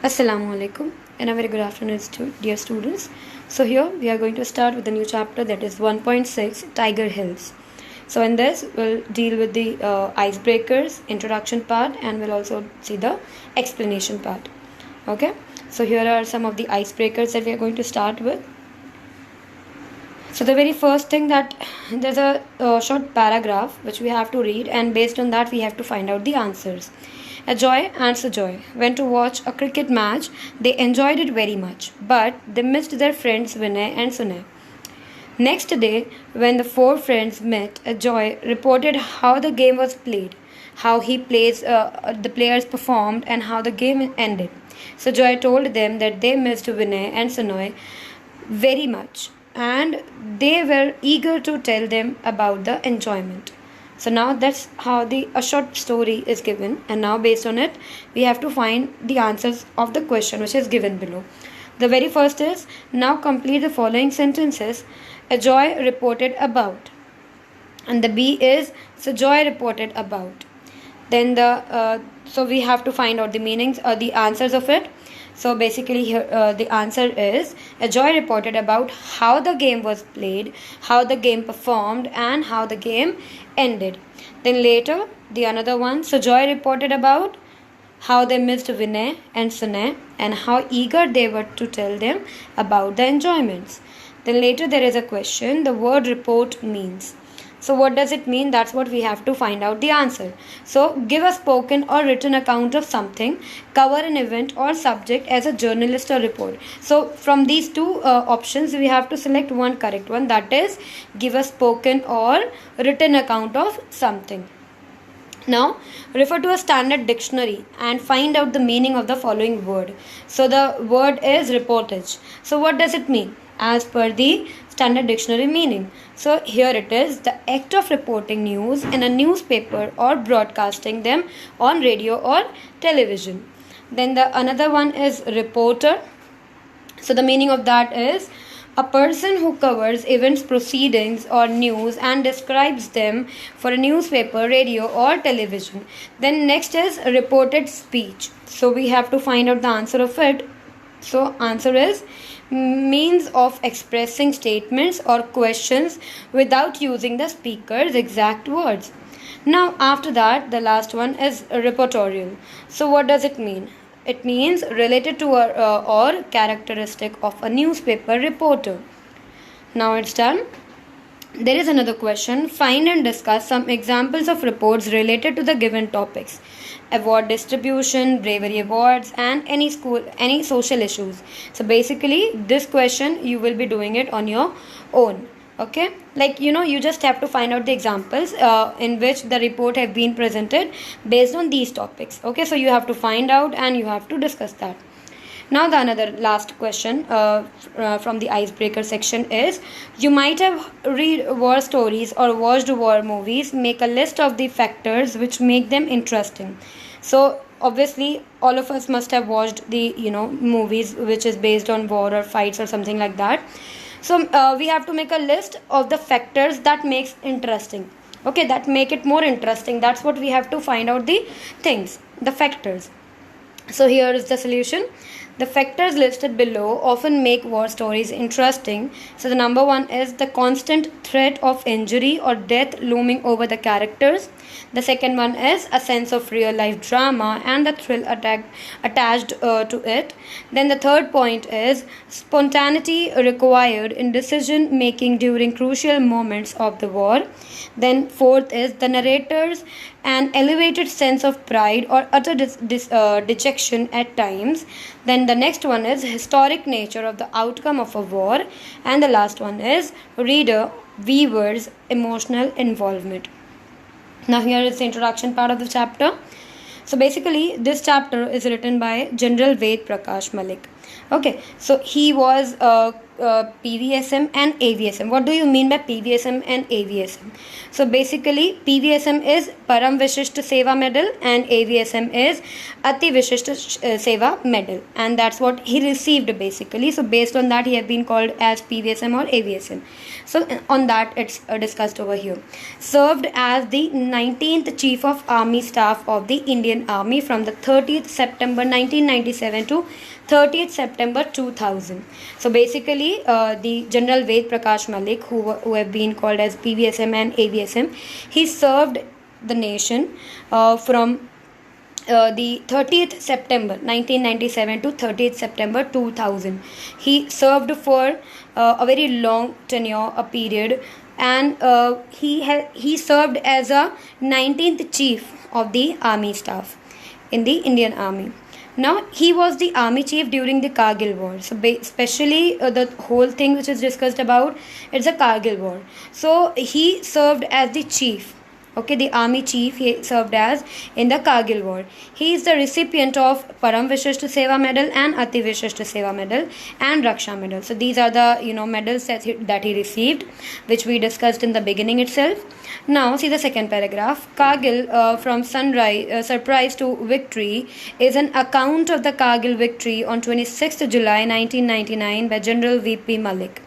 Assalamu alaikum and a very good afternoon, dear students. So here we are going to start with a new chapter, that is 1.6 Tiger Hills. So in this we'll deal with the icebreakers, introduction part, and we'll also see the explanation part. Okay, so here are some of the icebreakers that we are going to start with. So the very first thing, that there's a short paragraph which we have to read, and based on that we have to find out the answers. Ajoy and Sujoy went to watch a cricket match. They enjoyed it very much, but they missed their friends Vinay and Sunay. Next day, when the four friends met, Ajoy reported how the game was played, how the players performed, and how the game ended. So Joy told them that they missed Vinay and Sunay very much, and they were eager to tell them about the enjoyment. So now that's how a short story is given, and now based on it we have to find the answers of the question which is given below. The very first is, now complete the following sentences. Ajoy reported about, and the B is, so Joy reported about. Then so we have to find out the meanings or the answers of it. So basically here the answer is, Ajoy reported about how the game was played, how the game performed, and how the game ended. Then later the another one, so Joy reported about how they missed Vinay and Sunay and how eager they were to tell them about the enjoyments. Then later there is a question, the word report means. So what does it mean? That's what we have to find out the answer. So give a spoken or written account of something, cover an event or subject as a journalist or report. So from these two options we have to select one correct one, that is give a spoken or written account of something. Now refer to a standard dictionary and find out the meaning of the following word. So the word is reportage. So what does it mean as per the standard dictionary meaning? So here it is, the act of reporting news in a newspaper or broadcasting them on radio or television. Then the another one is reporter. So the meaning of that is a person who covers events, proceedings or news and describes them for a newspaper, radio or television. Then next is reported speech. So we have to find out the answer of it. So answer is means of expressing statements or questions without using the speaker's exact words. Now after that the last one is reportorial. So what does it mean? It means related to or characteristic of a newspaper reporter. Now it's done. There is another question. Find and discuss some examples of reports related to the given topics. Award distribution, bravery awards, and any social issues. So basically this question you will be doing it on your own. Okay, like you just have to find out the examples in which the report have been presented based on these topics. Okay, so you have to find out and you have to discuss that. Now the another last question from the icebreaker section is, you might have read war stories or watched war movies. Make a list of the factors which make them interesting. So obviously all of us must have watched the movies which is based on war or fights or something like that. So we have to make a list of the factors that makes interesting. Okay, that make it more interesting. That's what we have to find out the things, the factors. So here is the solution. The factors listed below often make war stories interesting. So the number one is the constant threat of injury or death looming over the characters. The second one is a sense of real life drama and the thrill attached to it. Then the third point is spontaneity required in decision making during crucial moments of the war. Then fourth is the narrators an elevated sense of pride or utter dejection at times. Then the next one is historic nature of the outcome of a war. And the last one is viewer's emotional involvement. Now here is the introduction part of the chapter. So basically this chapter is written by General Ved Prakash Malik. Okay, so he was PVSM and AVSM. What do you mean by PVSM and AVSM? So basically, PVSM is Param Vishisht Seva Medal and AVSM is Ati Vishisht Seva Medal, and that's what he received basically. So based on that, he has been called as PVSM or AVSM. So on that, it's discussed over here. Served as the 19th Chief of Army Staff of the Indian Army from the 30th September 1997 to 30th September 2000. So basically, the General Ved Prakash Malik, who have been called as PVSM and AVSM, he served the nation from the 30th September 1997 to 30th September 2000. He served for a very long tenure, a period, and he served as a 19th Chief of the Army Staff in the Indian Army. Now, he was the army chief during the Kargil war. So, especially the whole thing which is discussed about, it's a Kargil war. So, he served as the chief. Okay, the army chief he served as in the Kargil war. He is the recipient of Param Vishisht Seva Medal and Ati Vishisht Seva Medal and Raksha Medal. So these are the medals that he received, which we discussed in the beginning itself. Now see the second paragraph. Kargil from surprise to victory is an account of the Kargil victory on 26th July 1999 by General V.P. Malik.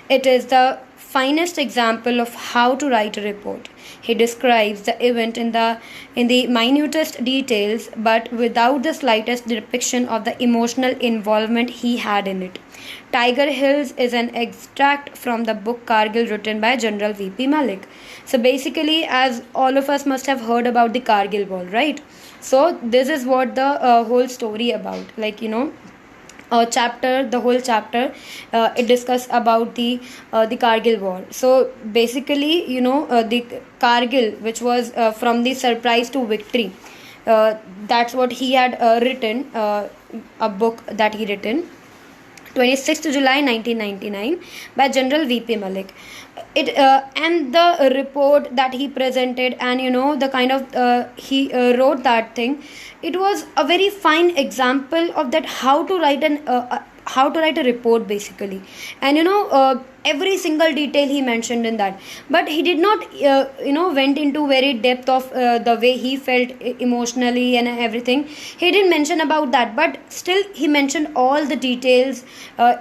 It is the finest example of how to write a report. He describes the event in the minutest details, but without the slightest depiction of the emotional involvement he had in it. Tiger Hills is an extract from the book Kargil written by General V.P. Malik. So basically, as all of us must have heard about the Kargil war, right? So this is what the whole story about. The whole chapter, it discuss about the Kargil war. So basically, the Kargil, which was from the surprise to victory, that's what he had written, a book that he written 26th July 1999 by General V.P. Malik. It and the report that he presented, and the kind of he wrote that thing. It was a very fine example of that how to write a report basically, and every single detail he mentioned in that, but he did not went into very depth of the way he felt emotionally and everything. He didn't mention about that, but still he mentioned all the details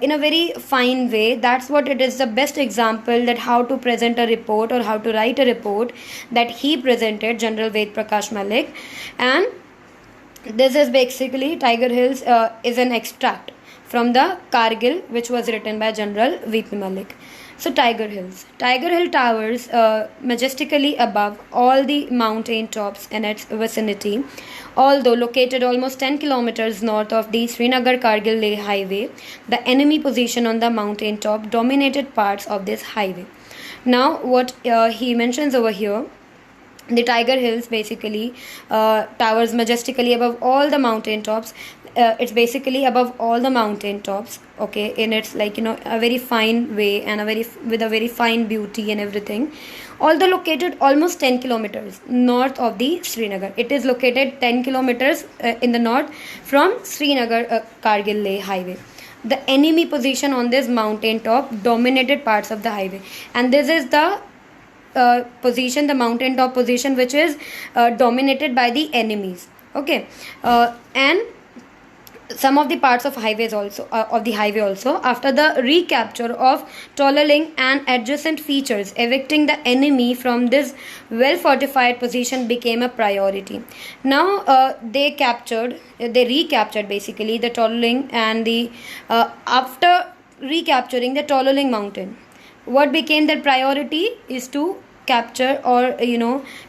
in a very fine way. That's what it is, the best example that how to present a report or how to write a report that he presented, General Ved Prakash Malik. And this is basically Tiger Hills is an extract from the Kargil, which was written by General V.P. Malik. So Tiger Hills. Tiger Hill towers majestically above all the mountain tops in its vicinity. Although located almost 10 kilometers north of the Srinagar-Kargil Leh highway, the enemy position on the mountain top dominated parts of this highway. Now what he mentions over here, the Tiger Hills basically towers majestically above all the mountain tops. It's basically above all the mountain tops, okay, in its a very fine way and with a very fine beauty and everything. Although located almost 10 kilometers north of the Srinagar, it is located 10 kilometers in the north from Srinagar Kargil Leh highway. The enemy position on this mountain top dominated parts of the highway, and this is the position, the mountain top position, which is dominated by the enemies, okay, and some of the parts of highways also of the highway also. After the recapture of Tololing and adjacent features, evicting the enemy from this well fortified position became a priority. Now they recaptured basically the Tololing, and the after recapturing the Tololing mountain, what became their priority is to capture or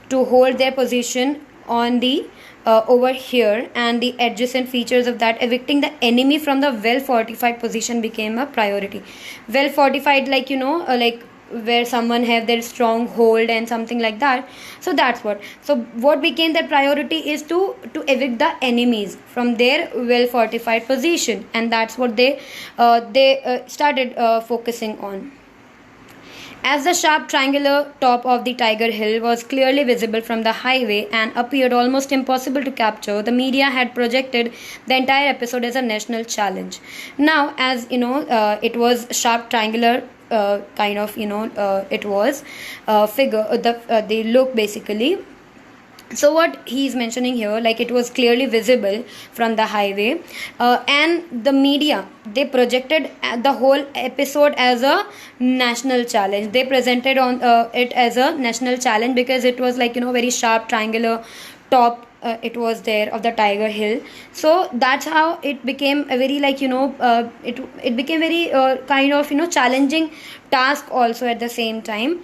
to hold their position on the over here, and the adjacent features of that, evicting the enemy from the well fortified position became a priority. Well fortified, like where someone have their strong hold and something like that. So that's what became their priority is to evict the enemies from their well fortified position, and that's what they started focusing on. As the sharp triangular top of the Tiger Hill was clearly visible from the highway and appeared almost impossible to capture, the media had projected the entire episode as a national challenge. Now, as you know, it was sharp triangular kind of, it was figure, the look basically. So what he's mentioning here, like it was clearly visible from the highway, and the media, they projected the whole episode as a national challenge. They presented on it as a national challenge because it was like, very sharp triangular top, it was there of the Tiger Hill. So that's how it became a very, like, it became very kind of, challenging task also at the same time.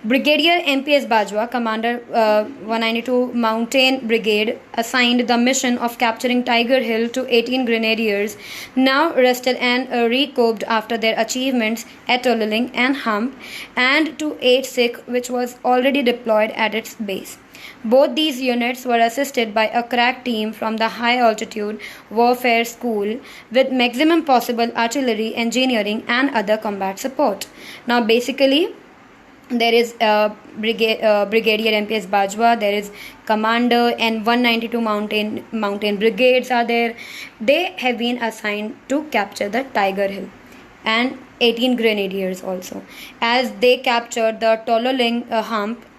Brigadier MPS Bajwa, commander 192 Mountain Brigade, assigned the mission of capturing Tiger Hill to 18 grenadiers, now rested and recouped after their achievements at Tololing and Hump, and to 8 Sikh, which was already deployed at its base. Both these units were assisted by a crack team from the High Altitude Warfare School with maximum possible artillery, engineering, and other combat support. Now, basically, there is Brigadier MPS Bajwa, there is Commander, and 192 Mountain Brigades are there. They have been assigned to capture the Tiger Hill, and 18 grenadiers also, as they captured the Tololing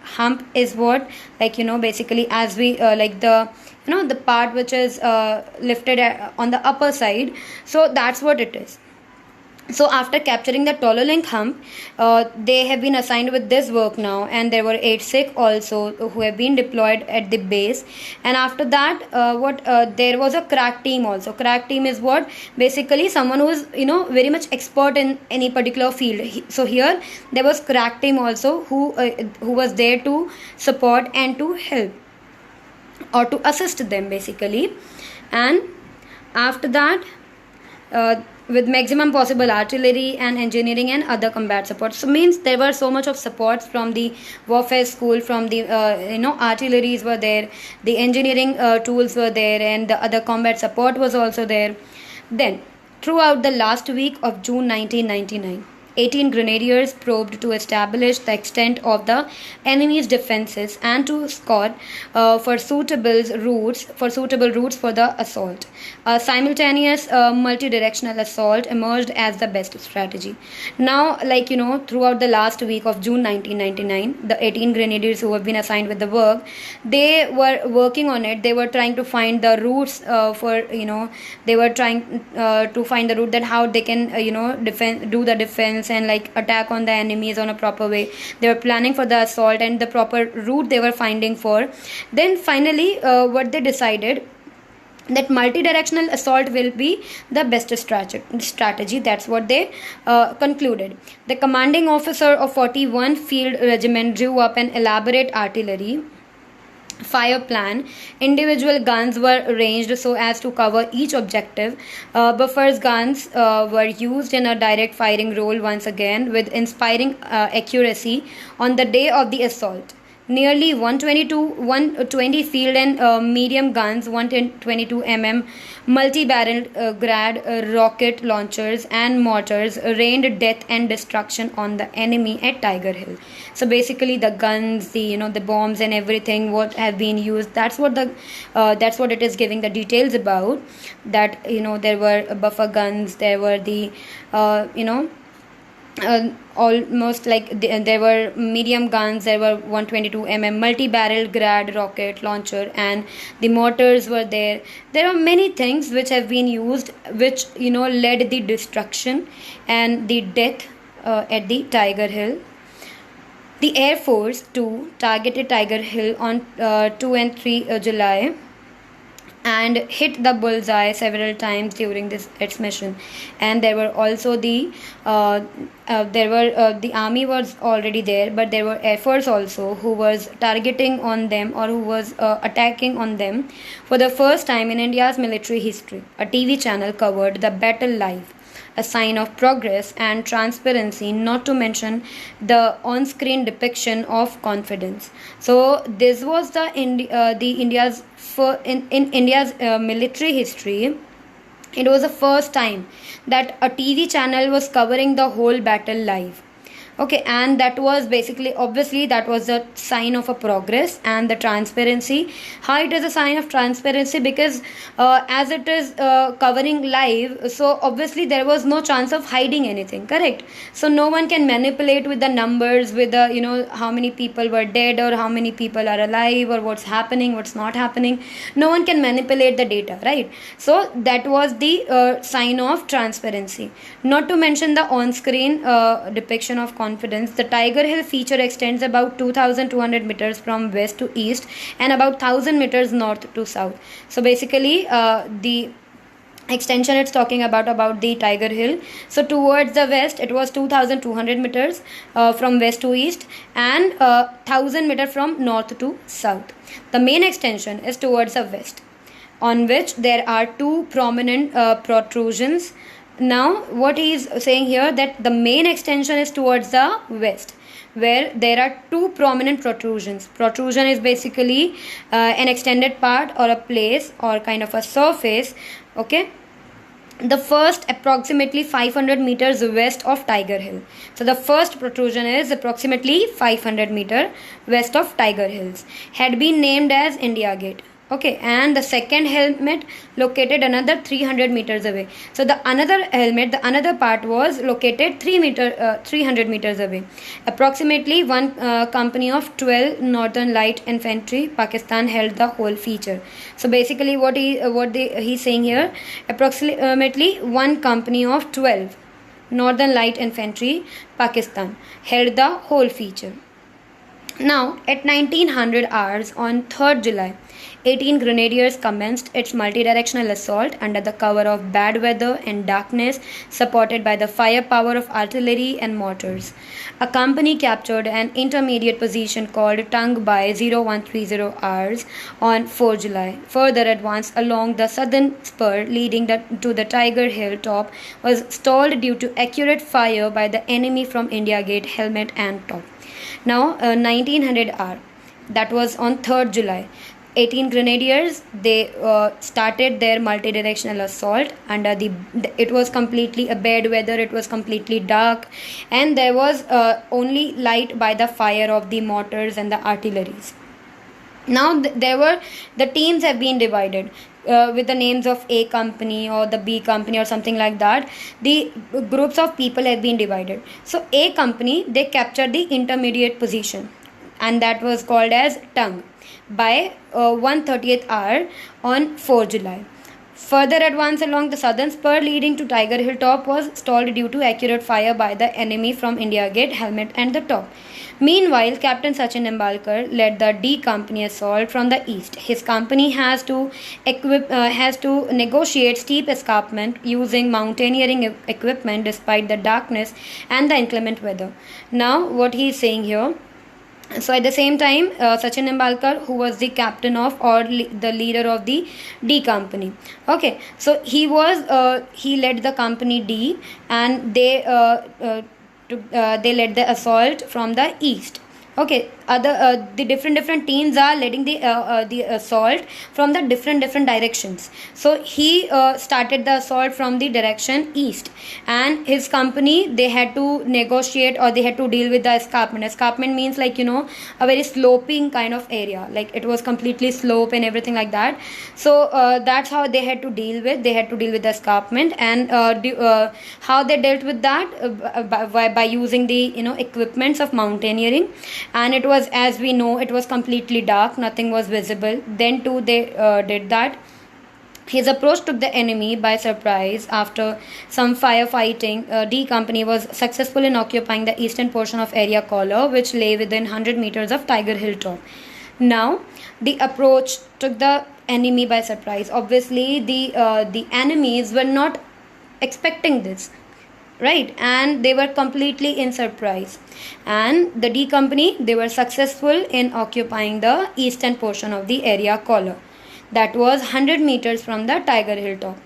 Hump is what, like, basically, as we like the the part which is lifted on the upper side. So that's what it is. So after capturing the Tololing Hump, they have been assigned with this work now, and there were 8 Sikh also who have been deployed at the base. And after that, there was a crack team also. Crack team is what, basically someone who is very much expert in any particular field. So here there was crack team also who was there to support and to help or to assist them basically. And after that, with maximum possible artillery and engineering and other combat support. So means there were so much of supports from the warfare school, from the artilleries were there, the engineering tools were there, and the other combat support was also there. Then throughout the last week of June 1999, 18 grenadiers probed to establish the extent of the enemy's defenses and to scout for suitable routes for the assault. A simultaneous multi-directional assault emerged as the best strategy. Now, like, throughout the last week of June 1999, the 18 grenadiers who have been assigned with the work, they were working on it. They were trying to find the routes they were trying to find the route that how they can do the defense and like attack on the enemies on a proper way. They were planning for the assault and the proper route they were finding for. Then finally, what they decided, that multi-directional assault will be the best strategy. That's what they concluded. The commanding officer of 41 Field Regiment drew up an elaborate artillery fire plan. Individual guns were arranged so as to cover each objective. Buffer's guns were used in a direct firing role once again with inspiring accuracy on the day of the assault. Nearly 120 field and medium guns, 122 mm multi-barreled Grad rocket launchers and mortars rained death and destruction on the enemy at Tiger Hill. So basically, the guns, the bombs and everything what have been used. That's what it is giving the details about. That there were buffer guns, there were the almost like there were medium guns, there were 122 mm multi-barreled Grad rocket launcher, and the mortars were there. There are many things which have been used, which led the destruction and the death at the Tiger Hill. The Air Force 2 targeted Tiger Hill on 2 and 3 July and hit the bullseye several times during its mission. And there were also the army was already there, but there were Air Force also who was targeting on them or who was attacking on them. For the first time in India's military history, a TV channel covered the battle live, a sign of progress and transparency, not to mention the on-screen depiction of confidence. So this was the India's in India's military history. It was the first time that a TV channel was covering the whole battle live. Okay, and that was basically, obviously that was a sign of a progress and the transparency. How it is a sign of transparency? Because as it is covering live, so obviously there was no chance of hiding anything, correct? So no one can manipulate with the numbers, with the, you know, how many people were dead or how many people are alive or what's happening, what's not happening. No one can manipulate the data, right? So that was the sign of transparency. Not to mention the on-screen depiction of confidence. The Tiger Hill feature extends about 2,200 meters from west to east and about 1,000 meters north to south. So basically, the extension it's talking about the Tiger Hill. So towards the west, it was 2,200 meters from west to east, and 1,000 meters from north to south. The main extension is towards the west, on which there are two prominent protrusions. Now what he is saying here, that the main extension is towards the west, where there are two prominent protrusions. Protrusion is basically an extended part or a place or kind of a surface. Okay, the first approximately 500 meters west of Tiger Hill. So the first protrusion is approximately 500 meter west of Tiger Hills, had been named as India Gate. Okay, and the second helmet located another 300 meters away. So the another helmet, the another part was located 300 meters away. Approximately one company of 12 Northern Light Infantry Pakistan held the whole feature. So basically he's saying here, approximately one company of 12 Northern Light Infantry Pakistan held the whole feature. Now, at 1900 hours on 3rd July, 18 Grenadiers commenced its multi-directional assault under the cover of bad weather and darkness, supported by the firepower of artillery and mortars. A company captured an intermediate position called Tongue by 0130 hours on 4 July. Further advance along the southern spur leading to the Tiger Hill top was stalled due to accurate fire by the enemy from India Gate, helmet and top. Now 1900 hour, that was on 3rd July. 18 Grenadiers, they started their multi-directional assault under it was completely a bad weather, it was completely dark, and there was only light by the fire of the mortars and the artilleries. Now the teams have been divided with the names of A company or the B company or something like that. The groups of people have been divided. So A company, they captured the intermediate position, and that was called as Tongue by 1:30th hour on 4 July. Further advance along the southern spur leading to Tiger Hill top was stalled due to accurate fire by the enemy from India Gate, helmet and the top. Meanwhile, Captain Sachin Nimbalkar led the D Company assault from the east. His company has to negotiate steep escarpment using mountaineering equipment despite the darkness and the inclement weather. Now, what he is saying here. So at the same time, Sachin Nimbalkar, who was the captain of or the leader of the D Company. Okay, so he led the company D, and they led the assault from the east. Okay, the different teams are leading the assault from the different directions. So he started the assault from the direction east, and his company, they had to negotiate or they had to deal with the escarpment. Escarpment means, like, a very sloping kind of area, like it was completely slope and everything like that. So that's how they had to deal with the escarpment, and how they dealt with that by using the equipments of mountaineering. And it was, as we know, it was completely dark, nothing was visible. Then too they did that. His approach took the enemy by surprise. After some firefighting, D Company was successful in occupying the eastern portion of Area Collar, which lay within 100 meters of Tiger Hill top. Now, the approach took the enemy by surprise. Obviously, the enemies were not expecting this, right? And they were completely in surprise, and the D Company, they were successful in occupying the eastern portion of the Area Collar, that was 100 meters from the Tiger Hill top.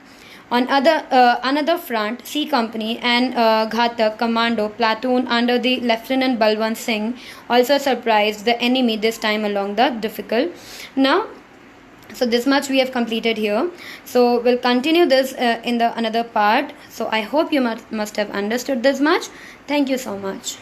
On another front, C Company and Ghatak Commando platoon under the Lieutenant Balwant Singh also surprised the enemy, this time along the difficult. Now, so this much we have completed here. So we'll continue this in the another part. So I hope you must have understood this much. Thank you so much.